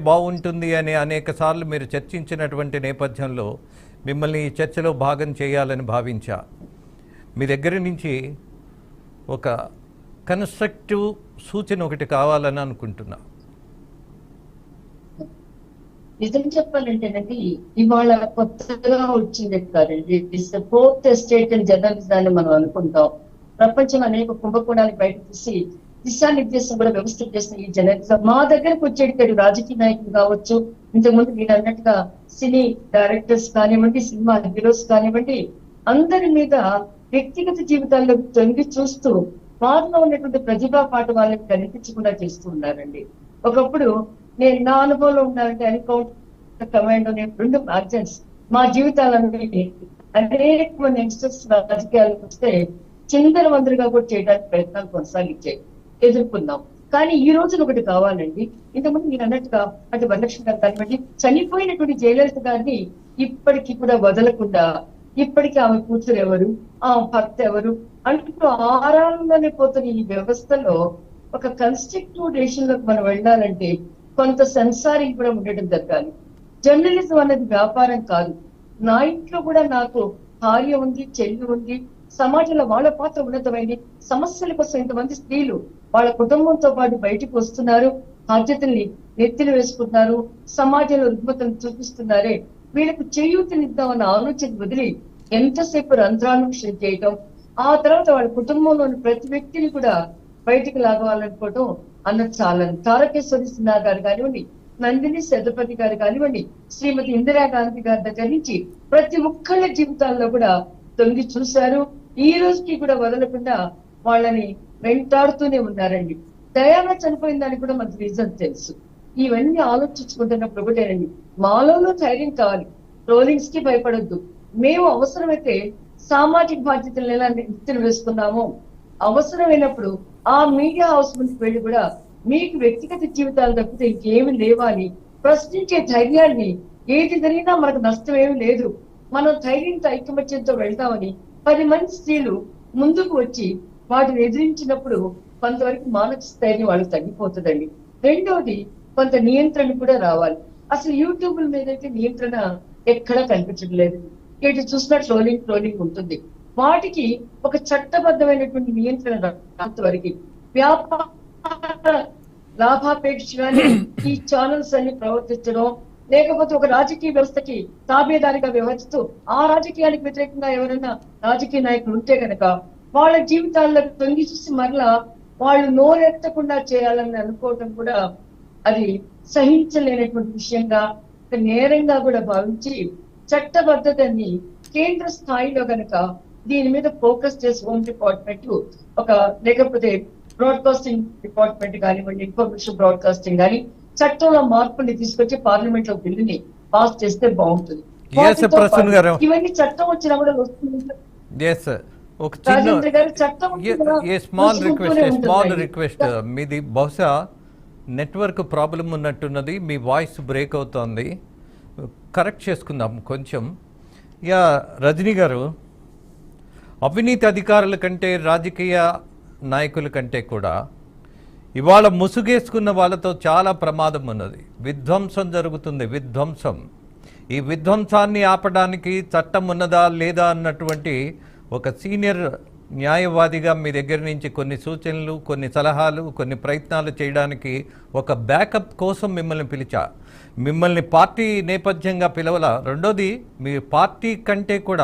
బాగుంటుంది అని అనేక సార్లు మీరు చర్చించినటువంటి నేపథ్యంలో మిమ్మల్ని ఈ చర్చలో భాగం చేయాలని భావించా. మీ దగ్గర నుంచి ఒక కన్స్ట్రక్టివ్ సూచన ఒకటి కావాలని అనుకుంటున్నా. నిజం చెప్పాలంటేనండి, ఇవాళ కొత్తగా వచ్చింది కాదండి. ఫోర్త్ ఎస్టేట్ అండ్ జర్నలిజాన్ని మనం అనుకుంటాం. ప్రపంచం అనేక కుంభకోణాలు బయట తీసి దిశానిర్దేశం కూడా వ్యవస్థ చేసిన ఈ జర్నలిజం మా దగ్గరకు వచ్చేటికాడు రాజకీయ నాయకులు కావచ్చు, ఇంతకుముందు మీరు అన్నట్టుగా సినీ డైరెక్టర్స్ కానివ్వండి, సినిమా హీరోస్ కానివ్వండి, అందరి మీద వ్యక్తిగత జీవితాల్లో తొంగి చూస్తూ వారిలో ఉన్నటువంటి ప్రతిభా పాట వాళ్ళకి కనిపించకుండా చేస్తూ ఉన్నారండి. ఒకప్పుడు నేను నా అనుభవంలో ఉన్నానంటే ఎన్కౌంటర్ కమాండ్ అనే 2 మ్యాగజైన్స్ మా జీవితాలన్నీ అనేక మంది యంగ్స్టర్స్ రాజకీయాలకు వస్తే చిందర వందరగా కూడా చేయడానికి ప్రయత్నాలు కొనసాగించాయి, ఎదుర్కొన్నాం. కానీ ఈ రోజున ఒకటి కావాలండి. ఇంతకుముందు మీరు అన్నట్టుగా అటు వరలక్ష్మి గారు కానివ్వండి, చనిపోయినటువంటి జయలలిత గారిని ఇప్పటికీ కూడా వదలకుండా, ఇప్పటికీ ఆమె కూతురు ఎవరు, ఆ భర్త ఎవరు అంటూ ఆరాలంలోనే పోతున్న ఈ వ్యవస్థలో ఒక కన్స్ట్రక్టివ్ డెసిషన్ లోకి మనం వెళ్ళాలంటే కొంత సెన్సారింగ్ కూడా ఉండటం జరగాలి. జర్నలిజం అనేది వ్యాపారం కాదు. నా ఇంట్లో కూడా నాకు భార్య ఉంది, చెల్లి ఉంది, సమాజంలో వాళ్ళ పాత్ర ఉన్నతమైంది. సమస్యల కోసం ఇంతమంది స్త్రీలు వాళ్ళ కుటుంబంతో పాటు బయటకు వస్తున్నారు, బాధ్యతల్ని నెత్తిన వేసుకుంటున్నారు, సమాజంలో రుగ్మతను చూపిస్తున్నారే, వీళ్ళకు చేయూతనిద్దామన్న ఆలోచన వదిలి ఎంతసేపు రంధ్రాన్వేషణ చేయటం, ఆ తర్వాత వాళ్ళ కుటుంబంలోని ప్రతి వ్యక్తిని కూడా బయటికి లాగవాలనుకోవటం అన్నది చాలని. తారకేశ్వరి సిన్హా గారు కానివ్వండి, నందిని శతపతి గారు కానివ్వండి, శ్రీమతి ఇందిరాగాంధీ గారి దగ్గర నుంచి ప్రతి ఒక్కళ్ళ జీవితాల్లో కూడా తొంగి చూశారు. ఈ రోజుకి కూడా వదలకుండా వాళ్ళని వెంటాడుతూనే ఉన్నారండి. దయాగా చనిపోయిన దానికి కూడా మనకు రీజన్ తెలుసు. ఇవన్నీ ఆలోచించుకుంటున్నప్పుడు ఒకటేనండి, మాలోనూ ధైర్యం కావాలి. ట్రోలింగ్స్ కి భయపడొద్దు. మేము అవసరమైతే సామాజిక బాధ్యతలను ఎలా నెత్తిన వేసుకున్నామో, అవసరమైనప్పుడు ఆ మీడియా హౌస్ ముందుకు వెళ్ళి కూడా మీకు వ్యక్తిగత జీవితాలు తప్పితే ఇంకేమి లేవా అని ప్రశ్నించే ధైర్యాన్ని, ఏది జరిగినా మనకు నష్టం ఏమి లేదు, మనం ధైర్యంతో ఐకమత్యంతో వెళ్తామని 10 మంది స్త్రీలు ముందుకు వచ్చి వాటిని ఎదిరించినప్పుడు కొంతవరకు మానసిక స్థైర్యం వాళ్ళకి తగ్గిపోతుందండి. రెండోది, కొంత నియంత్రణ కూడా రావాలి. అసలు యూట్యూబ్ మీద అయితే నియంత్రణ ఎక్కడా కనిపించడం లేదు. ఇటు చూసినా ట్రోలింగ్ ఉంటుంది. వాటికి ఒక చట్టబద్ధమైనటువంటి నియంత్రణ రాంతవరకు వ్యాపార లాభాపేక్షగానే ఈ ఛానల్స్ అన్ని ప్రవర్తించడం, లేకపోతే ఒక రాజకీయ వ్యవస్థకి తాబేదారిగా వ్యవహరిస్తూ ఆ రాజకీయానికి వ్యతిరేకంగా ఎవరైనా రాజకీయ నాయకులు ఉంటే కనుక వాళ్ళ జీవితాల్లో తొంగి చూసి మరలా వాళ్ళు నోరెత్తకుండా చేయాలని అనుకోవటం కూడా అది సహించలేనటువంటి విషయంగా, నేరంగా కూడా భావించి చట్టబద్ధతని కేంద్ర స్థాయిలో కనుక దీని మీద ఫోకస్ చేసి హోమ్ డిపార్ట్మెంట్ ఒక, లేకపోతే బ్రాడ్కాస్టింగ్ డిపార్ట్మెంట్ కానివ్వండి, ఇన్ఫర్మేషన్ బ్రాడ్కాస్టింగ్ కానీ చట్టంలో మార్పుల్ని తీసుకొచ్చి పార్లమెంట్ లో బిల్లుని పాస్ చేస్తే బాగుంటుంది. ఇవన్నీ చట్టం వచ్చినా కూడా స్మాల్ రిక్వెస్ట్ మీది, బహుశా నెట్వర్క్ ప్రాబ్లం ఉన్నట్టున్నది, మీ వాయిస్ బ్రేక్ అవుతోంది, కరెక్ట్ చేసుకుందాం కొంచెం. రజనీ గారు, అవినీతి అధికారుల కంటే, రాజకీయ నాయకుల కంటే కూడా ఇవాళ ముసుగేసుకున్న వాళ్ళతో చాలా ప్రమాదం ఉన్నది. విధ్వంసం జరుగుతుంది, విధ్వంసం. ఈ విధ్వంసాన్ని ఆపడానికి చట్టం ఉన్నదా లేదా అన్నటువంటి ఒక సీనియర్ న్యాయవాదిగా మీ దగ్గర నుంచి కొన్ని సూచనలు, కొన్ని సలహాలు, కొన్ని ప్రయత్నాలు చేయడానికి ఒక బ్యాకప్ కోసం మిమ్మల్ని పిలిచా. మిమ్మల్ని పార్టీ నేపథ్యంగా పిలవలా. రెండోది, మీ పార్టీ కంటే కూడా